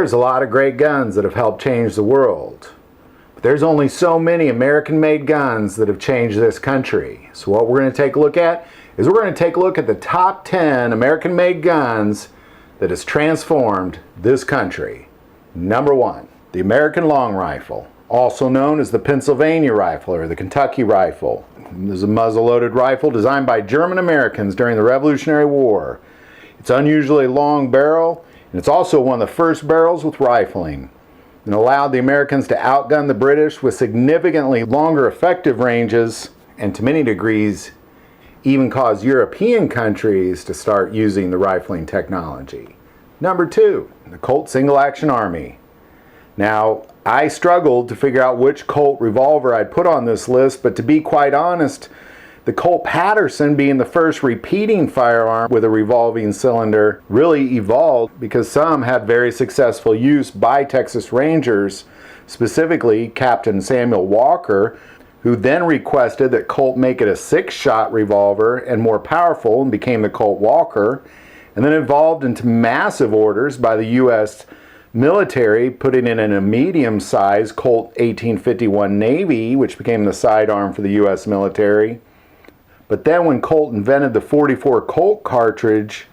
There's a lot of great guns that have helped change the world. But there's only so many American-made guns that have changed this country. So what we're going to take a look at is we're going to take a look at the top 10 American-made guns that has transformed this country. Number 1, the American long rifle, also known as the Pennsylvania rifle or the Kentucky rifle. This is a muzzle-loaded rifle designed by German Americans during the Revolutionary War. It's unusually long barrel, and it's also one of the first barrels with rifling, and allowed the Americans to outgun the British with significantly longer effective ranges, and to many degrees even caused European countries to start using the rifling technology. Number 2, the Colt single-action army. Now, I struggled to figure out which Colt revolver I'd put on this list, but to be quite honest, the Colt Patterson, being the first repeating firearm with a revolving cylinder, really evolved because some had very successful use by Texas Rangers, specifically Captain Samuel Walker, who then requested that Colt make it a 6-shot revolver and more powerful and became the Colt Walker, and then evolved into massive orders by the U.S. military, putting it in a medium-sized Colt 1851 Navy, which became the sidearm for the U.S. military. But then when Colt invented the .44 Colt cartridge,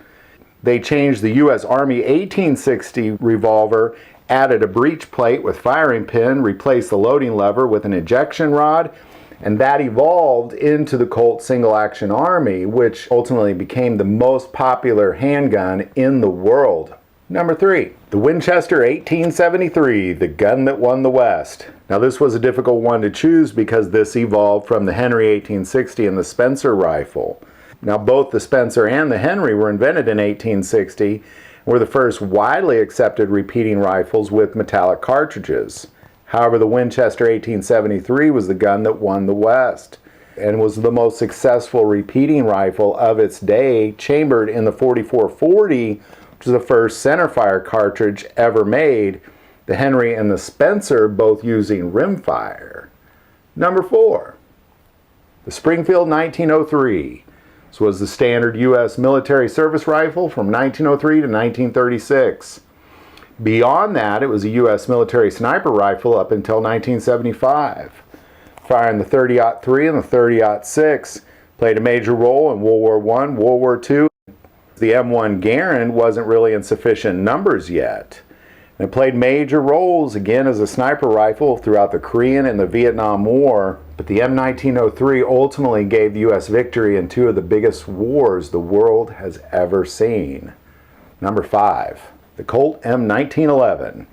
they changed the U.S. Army 1860 revolver, added a breech plate with firing pin, replaced the loading lever with an ejection rod, and that evolved into the Colt single-action army, which ultimately became the most popular handgun in the world. Number 3, the Winchester 1873, the gun that won the West. Now this was a difficult one to choose because this evolved from the Henry 1860 and the Spencer rifle. Now both the Spencer and the Henry were invented in 1860 and were the first widely accepted repeating rifles with metallic cartridges. However, the Winchester 1873 was the gun that won the West and was the most successful repeating rifle of its day, chambered in the .44-40, which is the first centerfire cartridge ever made, the Henry and the Spencer both using rimfire. Number 4, the Springfield 1903. This was the standard U.S. military service rifle from 1903 to 1936. Beyond that, it was a U.S. military sniper rifle up until 1975. Firing the .30-03 and the .30-06 played a major role in World War I, World War II. The M1 Garand wasn't really in sufficient numbers yet. And it played major roles again as a sniper rifle throughout the Korean and the Vietnam War, but the M1903 ultimately gave the U.S. victory in 2 of the biggest wars the world has ever seen. Number 5, the Colt M1911.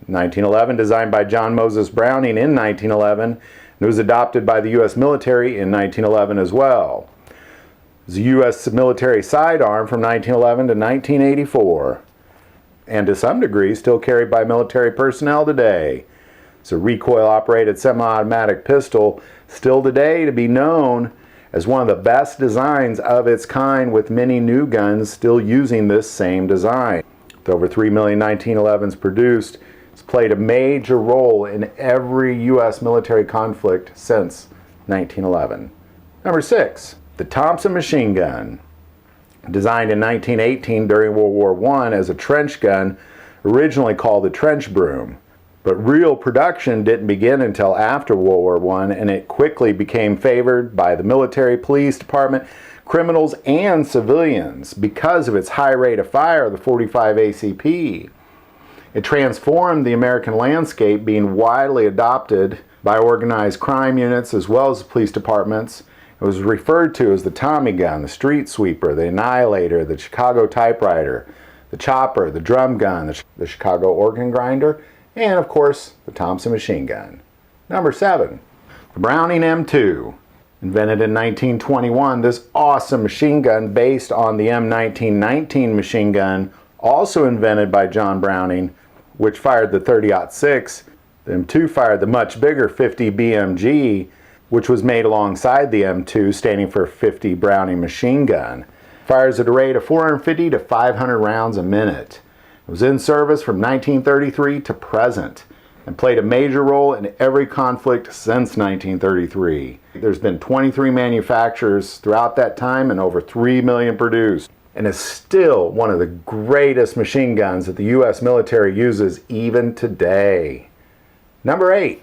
1911, designed by John Moses Browning in 1911, and it was adopted by the U.S. military in 1911 as well. It was a U.S. military sidearm from 1911 to 1984, and to some degree still carried by military personnel today. It's a recoil-operated semi-automatic pistol, still today to be known as one of the best designs of its kind, with many new guns still using this same design. With over 3 million 1911s produced, it's played a major role in every U.S. military conflict since 1911. Number 6. The Thompson Machine Gun. Designed in 1918 during World War I as a trench gun, originally called the trench broom. But real production didn't begin until after World War I, and it quickly became favored by the military, police department, criminals, and civilians because of its high rate of fire of the .45 ACP. It transformed the American landscape, being widely adopted by organized crime units as well as the police departments. It was referred to as the Tommy gun, the street sweeper, the annihilator, the Chicago typewriter, the chopper, the drum gun, the Chicago organ grinder, and of course the Thompson machine gun. Number 7, the Browning M2. Invented in 1921, this awesome machine gun based on the M1919 machine gun, also invented by John Browning, which fired the .30-06. The M2 fired the much bigger .50 BMG, which was made alongside the M2, standing for 50 Browning machine gun. Fires at a rate of 450 to 500 rounds a minute. It was in service from 1933 to present and played a major role in every conflict since 1933. There's been 23 manufacturers throughout that time and over 3 million produced. and is still one of the greatest machine guns that the U.S. military uses even today. Number 8,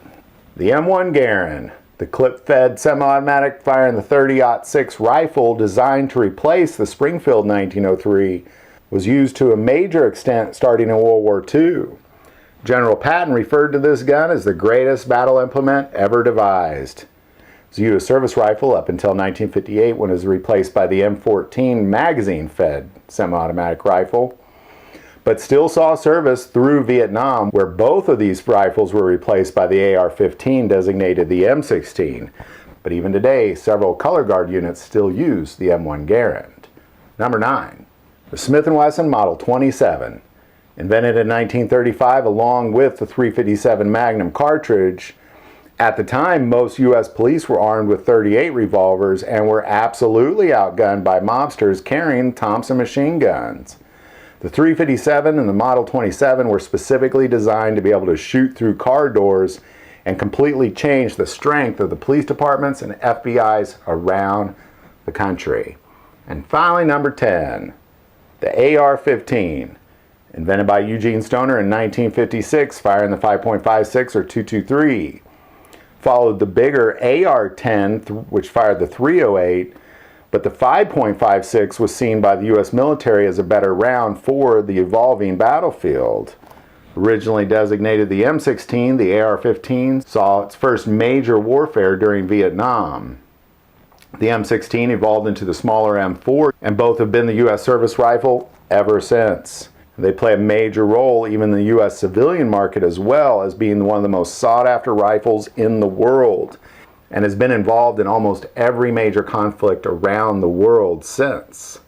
the M1 Garand. The clip-fed semi-automatic firing the .30-06 rifle designed to replace the Springfield 1903 was used to a major extent starting in World War II. General Patton referred to this gun as the greatest battle implement ever devised. It was a U.S. service rifle up until 1958 when it was replaced by the M14 magazine-fed semi-automatic rifle, but still saw service through Vietnam, where both of these rifles were replaced by the AR-15 designated the M16. But even today, several color guard units still use the M1 Garand. Number 9, the Smith & Wesson Model 27. Invented in 1935 along with the .357 Magnum cartridge, at the time most U.S. police were armed with .38 revolvers and were absolutely outgunned by mobsters carrying Thompson machine guns. The .357 and the Model 27 were specifically designed to be able to shoot through car doors and completely change the strength of the police departments and FBIs around the country. And finally, number 10, the AR-15. Invented by Eugene Stoner in 1956, firing the 5.56 or .223. Followed the bigger AR-10, which fired the .308, but the 5.56 was seen by the U.S. military as a better round for the evolving battlefield. Originally designated the M16, the AR-15 saw its first major warfare during Vietnam. The M16 evolved into the smaller M4, and both have been the U.S. service rifle ever since. They play a major role even in the U.S. civilian market as well as being one of the most sought-after rifles in the world, and has been involved in almost every major conflict around the world since.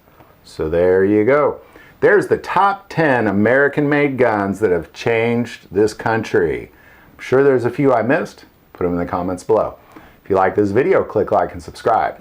So there you go. There's the top 10 American-made guns that have changed this country. I'm sure there's a few I missed. Put them in the comments below. If you like this video, click like and subscribe.